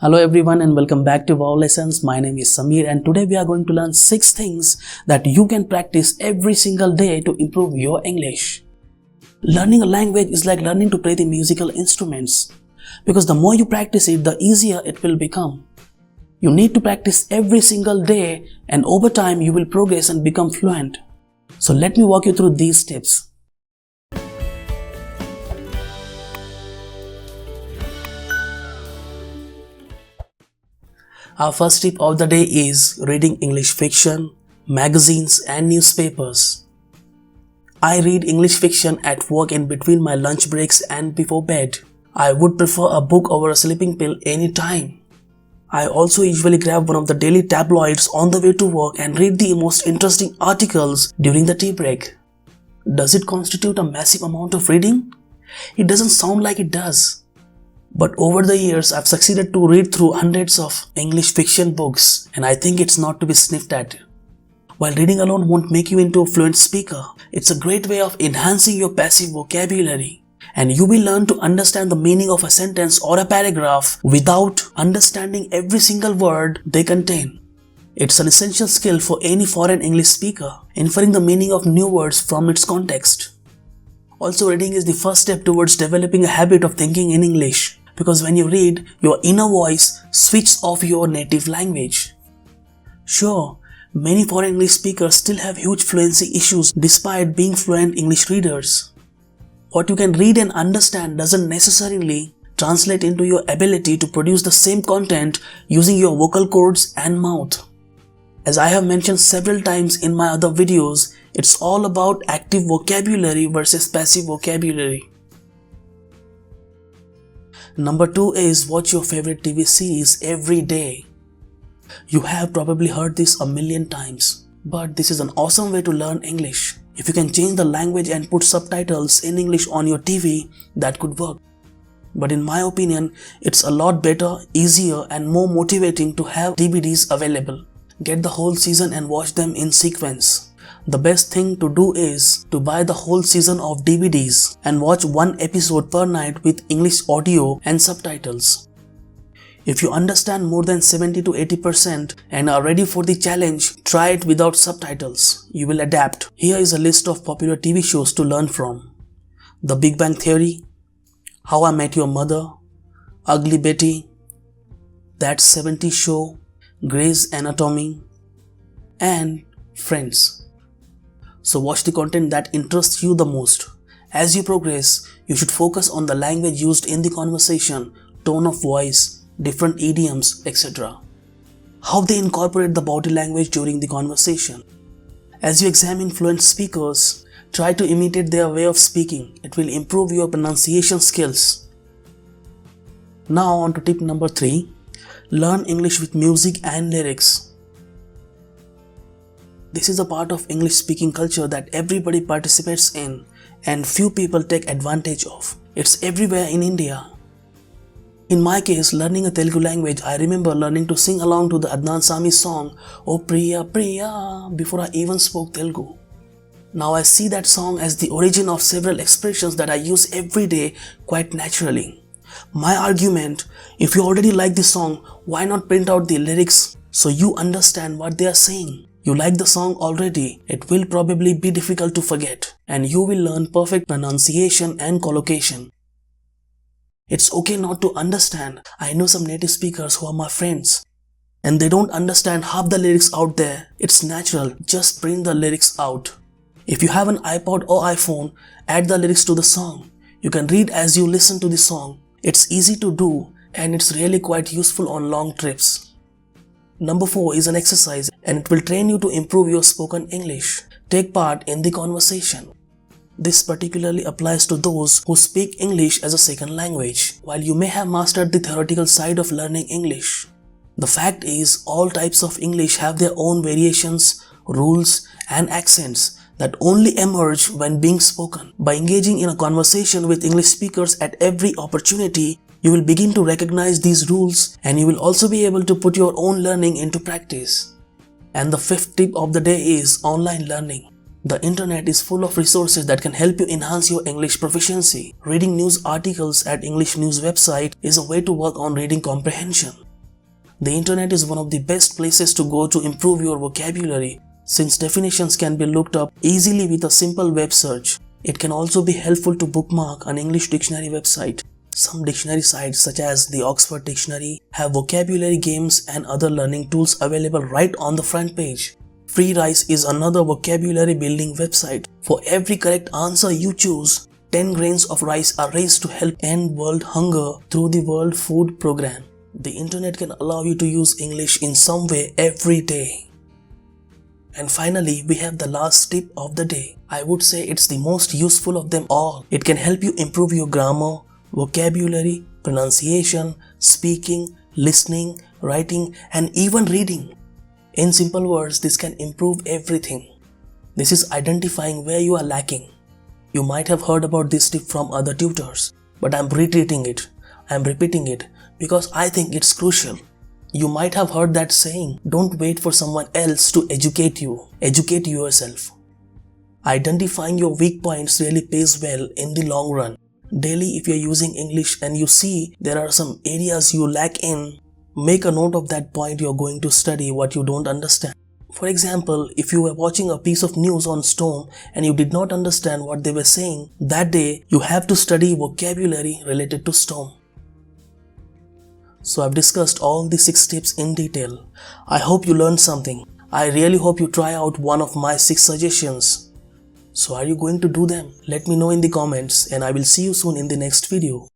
Hello everyone and welcome back to Wow Lessons. My name is Samir and today we are going to learn 6 things that you can practice every single day to improve your English. Learning a language is like learning to play the musical instruments because the more you practice it, the easier it will become. You need to practice every single day and over time you will progress and become fluent. So let me walk you through these tips. Our first tip of the day is reading English fiction, magazines and newspapers. I read English fiction at work in between my lunch breaks and before bed. I would prefer a book over a sleeping pill anytime. I also usually grab one of the daily tabloids on the way to work and read the most interesting articles during the tea break. Does it constitute a massive amount of reading? It doesn't sound like it does. But over the years, I've succeeded to read through hundreds of English fiction books and I think it's not to be sniffed at. While reading alone won't make you into a fluent speaker, it's a great way of enhancing your passive vocabulary. And you will learn to understand the meaning of a sentence or a paragraph without understanding every single word they contain. It's an essential skill for any foreign English speaker, inferring the meaning of new words from its context. Also, reading is the first step towards developing a habit of thinking in English. Because when you read, your inner voice switches off your native language. Sure, many foreign English speakers still have huge fluency issues despite being fluent English readers. What you can read and understand doesn't necessarily translate into your ability to produce the same content using your vocal cords and mouth. As I have mentioned several times in my other videos, it's all about active vocabulary versus passive vocabulary. Number 2 is watch your favorite TV series every day. You have probably heard this a million times, but this is an awesome way to learn English. If you can change the language and put subtitles in English on your TV, that could work. But in my opinion, it's a lot better, easier and more motivating to have DVDs available. Get the whole season and watch them in sequence. The best thing to do is to buy the whole season of DVDs and watch one episode per night with English audio and subtitles. If you understand more than 70 to 80% and are ready for the challenge, try it without subtitles. You will adapt. Here is a list of popular TV shows to learn from. The Big Bang Theory, How I Met Your Mother, Ugly Betty, That 70s Show, Grey's Anatomy, and Friends. So watch the content that interests you the most. As you progress, you should focus on the language used in the conversation, tone of voice, different idioms, etc. How they incorporate the body language during the conversation. As you examine fluent speakers, try to imitate their way of speaking. It will improve your pronunciation skills. Now on to tip number 3. Learn English with music and lyrics. This is a part of English speaking culture that everybody participates in and few people take advantage of. It's everywhere in India. In my case, learning a Telugu language, I remember learning to sing along to the Adnan Sami song, "Oh Priya Priya," before I even spoke Telugu. Now I see that song as the origin of several expressions that I use every day quite naturally. My argument, if you already like the song, why not print out the lyrics so you understand what they are saying? You like the song already, it will probably be difficult to forget and you will learn perfect pronunciation and collocation. It's okay not to understand. I know some native speakers who are my friends and they don't understand half the lyrics out there. It's natural, just print the lyrics out. If you have an iPod or iPhone, add the lyrics to the song. You can read as you listen to the song. It's easy to do and it's really quite useful on long trips. Number 4 is an exercise and it will train you to improve your spoken English. Take part in the conversation. This particularly applies to those who speak English as a second language. While you may have mastered the theoretical side of learning English, the fact is all types of English have their own variations, rules and accents that only emerge when being spoken. By engaging in a conversation with English speakers at every opportunity, you will begin to recognize these rules and you will also be able to put your own learning into practice. And the 5th tip of the day is online learning. The internet is full of resources that can help you enhance your English proficiency. Reading news articles at English news website is a way to work on reading comprehension. The internet is one of the best places to go to improve your vocabulary, since definitions can be looked up easily with a simple web search. It can also be helpful to bookmark an English dictionary website. Some dictionary sites such as the Oxford Dictionary have vocabulary games and other learning tools available right on the front page. Free Rice is another vocabulary building website. For every correct answer you choose, 10 grains of rice are raised to help end world hunger through the World Food Programme. The internet can allow you to use English in some way every day. And finally, we have the last tip of the day. I would say it's the most useful of them all. It can help you improve your grammar, vocabulary, pronunciation, speaking, listening, writing, and even reading. In simple words, this can improve everything. This is identifying where you are lacking. You might have heard about this tip from other tutors, but I'm repeating it because I think it's crucial. You might have heard that saying, don't wait for someone else to educate you, educate yourself. Identifying your weak points really pays well in the long run. Daily, if you're using English and you see there are some areas you lack in, make a note of that point you're going to study what you don't understand. For example, if you were watching a piece of news on Storm and you did not understand what they were saying, that day you have to study vocabulary related to Storm. So I've discussed all the 6 tips in detail. I hope you learned something. I really hope you try out one of my 6 suggestions. So are you going to do them? Let me know in the comments and I will see you soon in the next video.